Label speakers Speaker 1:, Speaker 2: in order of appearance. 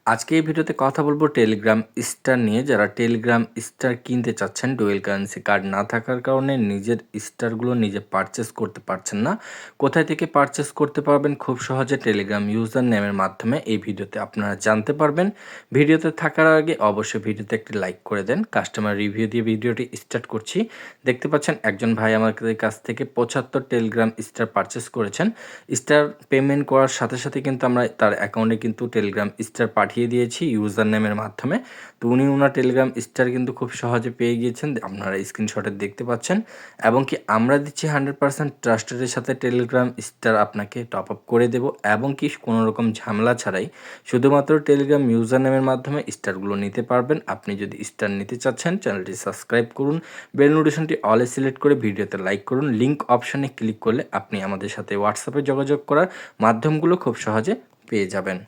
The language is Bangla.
Speaker 1: আজকে এই ভিডিওতে কথা বলবো টেলিগ্রাম স্টার নিয়ে। যারা টেলিগ্রাম স্টার কিনতে চাচ্ছেন, ডুয়েল কারেন্সি কার্ড না থাকার কারণে নিজের স্টারগুলো নিজে পারচেস করতে পারছেন না। কোথায় থেকে পারচেস করতে পারবেন খুব সহজে? টেলিগ্রাম ইউজার নেমের মাধ্যমে এই ভিডিওতে আপনারা জানতে পারবেন। ভিডিওতে থাকার আগে অবশ্যই ভিডিওতে একটি লাইক করে দেন। কাস্টমার রিভিউ দিয়ে ভিডিওটি স্টার্ট করছি। দেখতে পাচ্ছেন একজন ভাই আমাদের কাছ থেকে 75 টেলিগ্রাম স্টার পারচেস করেছেন। স্টার পেমেন্ট করার সাথে সাথে কিন্তু আমরা তার অ্যাকাউন্টে কিন্তু টেলিগ্রাম স্টার পাঠিয়ে দিয়েছি ইউজার নেমের মাধ্যমে। তো উনি ওনার টেলিগ্রাম স্টার কিন্তু খুব সহজে পেয়ে গিয়েছেন, আপনারা স্ক্রিনশটে দেখতে পাচ্ছেন। এবং কি আমরা দিচ্ছি 100% ট্রাস্টেডের সাথে টেলিগ্রাম স্টার আপনাকে টপ আপ করে দেব, এবং কি কোনো রকম ঝামেলা ছাড়াই শুধুমাত্র টেলিগ্রাম ইউজার নেমের মাধ্যমে স্টারগুলো নিতে পারবেন। আপনি যদি স্টার নিতে চাচ্ছেন, চ্যানেলটি সাবস্ক্রাইব করুন, বেল নোটিফিকেশনটি অলে সিলেক্ট করে ভিডিওতে লাইক করুন। লিঙ্ক অপশানে ক্লিক করলে আপনি আমাদের সাথে হোয়াটসঅ্যাপে যোগাযোগ করার মাধ্যমগুলো খুব সহজে পেয়ে যাবেন।